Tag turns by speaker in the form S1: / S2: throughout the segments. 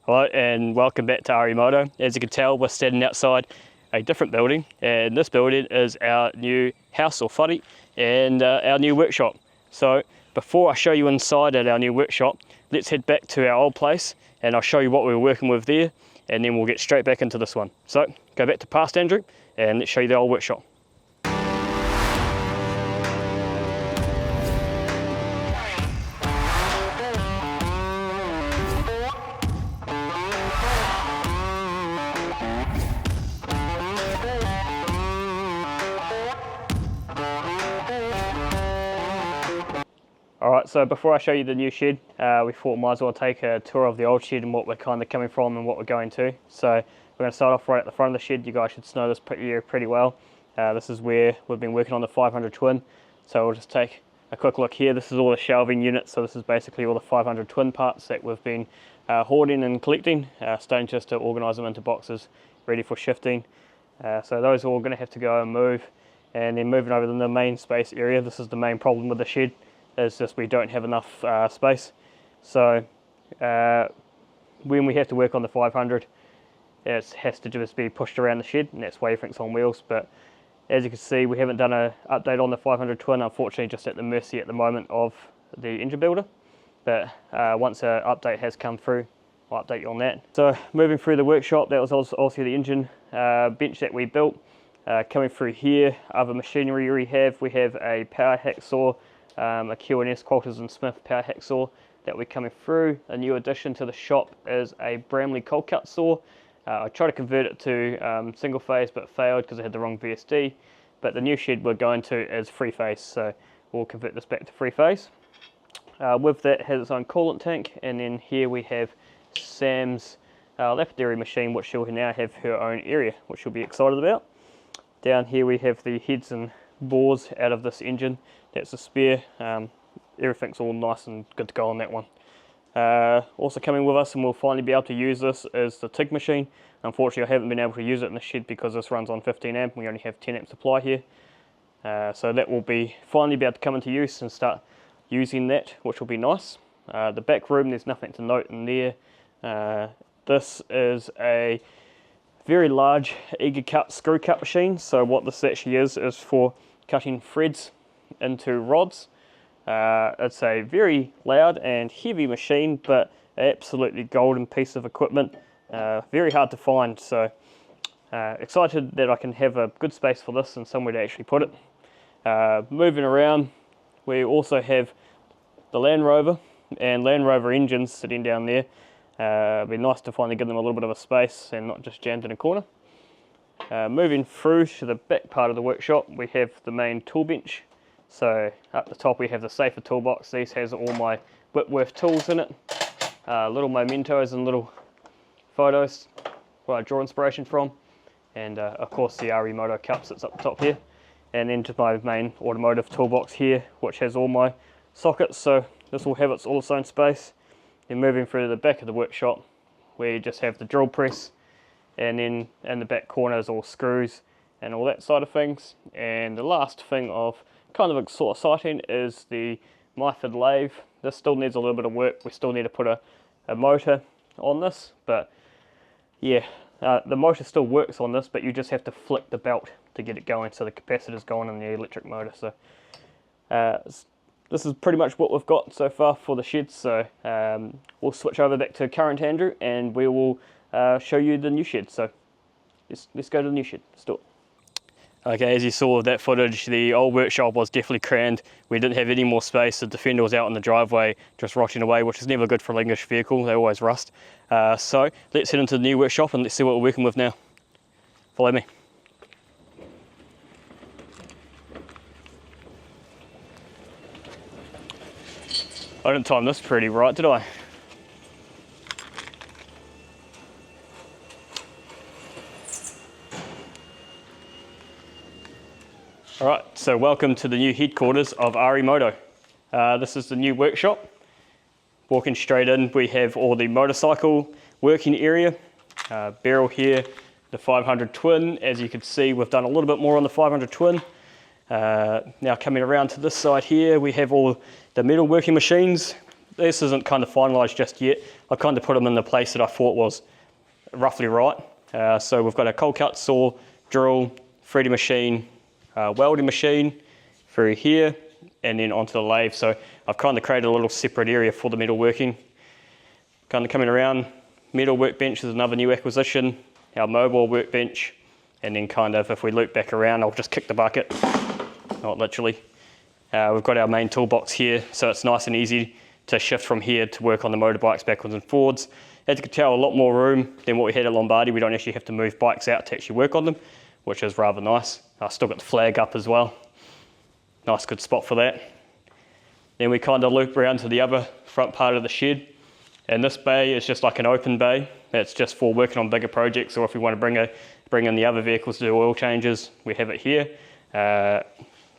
S1: Hello and welcome back to Remoto. As you can tell, we're standing outside a different building, and this building is our new house or whare and our new workshop. So before I show you inside at our new workshop, let's head back to our old place and I'll show you what we were working with there, and then we'll get straight back into this one. So go back to past Andrew and let's show you the old workshop. Alright, so before I show you the new shed, we thought might as well take a tour of the old shed and what we're kind of coming from and what we're going to. So we're going to start off right at the front of the shed. You guys should know this area pretty well. This is where we've been working on the 500 twin. So we'll just take a quick look here. This is all the shelving units. So this is basically all the 500 twin parts that we've been hoarding and collecting, starting just to organise them into boxes ready for shifting. So those are all going to have to go and move. And then moving over to the main space area, this is the main problem with the shed. It's just we don't have enough space. So when we have to work on the 500, it has to just be pushed around the shed, and that's why everything's on wheels. But as you can see, we haven't done an update on the 500 twin, unfortunately, just at the mercy at the moment of the engine builder. But once an update has come through, I'll update you on that. So moving through the workshop, that was also the engine bench that we built. Coming through here, other machinery we have a power hacksaw, a Q&S Qualters & Smith power hacksaw that we're coming through. A new addition to the shop is a Bramley cold cut saw. I tried to convert it to single phase but failed because I had the wrong VSD. But the new shed we're going to is 3-phase, so we'll convert this back to 3-phase. With that, it has its own coolant tank, and then here we have Sam's lapidary machine, which she'll now have her own area, which she'll be excited about. Down here we have the heads and bores out of this engine. That's a spare. Everything's all nice and good to go on that one. Also coming with us, and we'll finally be able to use this, is the TIG machine. Unfortunately, I haven't been able to use it in the shed because this runs on 15 amp. We only have 10 amp supply here. So that will be finally be able to come into use and start using that, which will be nice. The back room, there's nothing to note in there. This is a very large eager cut screw cut machine. So what this actually is for cutting threads into rods. It's a very loud and heavy machine, but absolutely golden piece of equipment. Very hard to find, so excited that I can have a good space for this and somewhere to actually put it. Moving around, we also have the Land Rover and Land Rover engines sitting down there. It'd be nice to finally give them a little bit of a space and not just jammed in a corner. Moving through to the back part of the workshop, we have the main tool bench. So up the top we have the safer toolbox. These has all my Whitworth tools in it, little mementos and little photos where I draw inspiration from, and of course the Remoto cup sits up the top here, and then to my main automotive toolbox here, which has all my sockets. So this will have all its own space. Then moving through the back of the workshop, we just have the drill press, and then in the back corner is all screws and all that side of things. And the last thing of kind of exciting is the Myford lathe. This still needs a little bit of work. We still need to put a motor on this, but yeah, the motor still works on this, but you just have to flick the belt to get it going, so the capacitor's going in the electric motor. So this is pretty much what we've got so far for the shed. So we'll switch over back to current Andrew and we will show you the new shed. So let's go to the new shed. Let's do it. Okay, as you saw that footage, the old workshop was definitely crammed. We didn't have any more space. The Defender was out in the driveway just rotting away, which is never good for an English vehicle. They always rust. So let's head into the new workshop and let's see what we're working with now. Follow me. I didn't time this pretty right, did I? Alright, so welcome to the new headquarters of Remoto. This is the new workshop. Walking straight in, we have all the motorcycle working area. Barrel here, the 500 twin. As you can see, we've done a little bit more on the 500 twin. Now coming around to this side here, we have all the metal working machines. this isn't kind of finalised just yet. I kind of put them in the place that I thought was roughly right. So we've got a cold cut saw, drill, 3D machine, welding machine through here, and then onto the lathe. So I've kind of created a little separate area for the metalworking. Kind of coming around, metal workbench is another new acquisition, our mobile workbench, and then kind of if we loop back around, I'll just kick the bucket, not literally. We've got our main toolbox here, so it's nice and easy to shift from here to work on the motorbikes backwards and forwards. As you can tell, a lot more room than what we had at Lombardy. We don't actually have to move bikes out to actually work on them, which is rather nice. I've still got the flag up as well. Nice good spot for that. Then we kind of loop around to the other front part of the shed. And this bay is just like an open bay. It's just for working on bigger projects, or if we want to bring in the other vehicles to do oil changes, we have it here.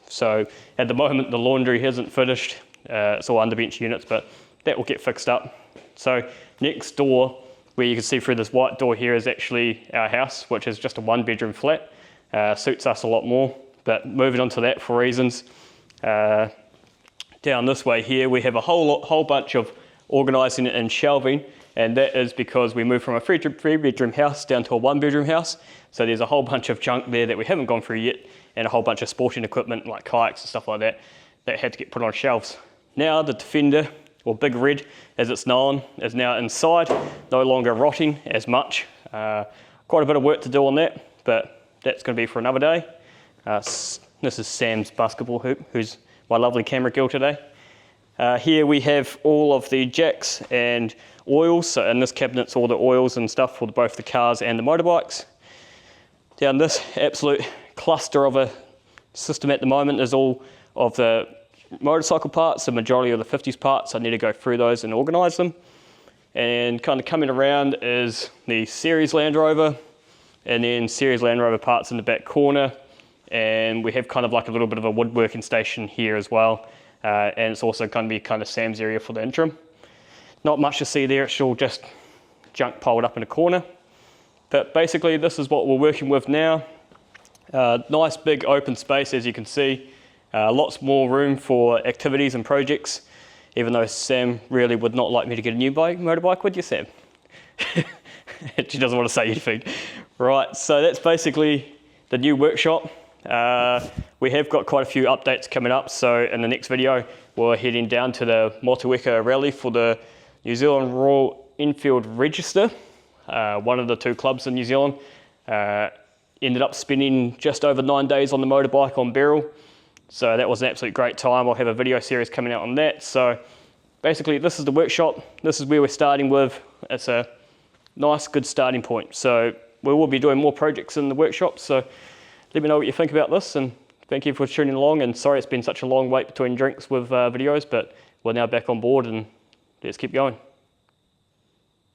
S1: So at the moment, the laundry isn't finished. It's all underbench units, but that will get fixed up. So next door, where you can see through this white door here, is actually our house, which is just a 1-bedroom flat. Suits us a lot more, but moving on to that for reasons. Down this way here, we have a whole bunch of organising and shelving, and that is because we moved from a 3-bedroom house down to a 1-bedroom house. So there's a whole bunch of junk there that we haven't gone through yet, and a whole bunch of sporting equipment like kayaks and stuff like that that had to get put on shelves. Now the Defender, or Big Red as it's known, is now inside, no longer rotting as much. Quite a bit of work to do on that, but that's going to be for another day. This is Sam's basketball hoop, who's my lovely camera girl today. Here we have all of the jacks and oils, so in this cabinet's all the oils and stuff for both the cars and the motorbikes. Down this absolute cluster of a system at the moment is all of the motorcycle parts, the majority of the 50s parts. I need to go through those and organise them. And kind of coming around is the Series Land Rover, and then Series Land Rover parts in the back corner. And we have kind of like a little bit of a woodworking station here as well. And it's also going to be kind of Sam's area for the interim. Not much to see there, it's all just junk piled up in a corner. But basically this is what we're working with now. Nice big open space, as you can see. Lots more room for activities and projects, even though Sam really would not like me to get a new motorbike, would you, Sam? She doesn't want to say anything. Right, so that's basically the new workshop. We have got quite a few updates coming up, so in the next video we're heading down to the Motueka Rally for the New Zealand Royal Enfield Register, one of the 2 clubs in New Zealand. Ended up spending just over 9 days on the motorbike on Beryl, so that was an absolute great time. I'll have a video series coming out on that. So basically this is the workshop, this is where we're starting with. It's a nice good starting point, so we will be doing more projects in the workshop, so let me know what you think about this, and thank you for tuning along. And sorry it's been such a long wait between drinks with videos, but we're now back on board and let's keep going.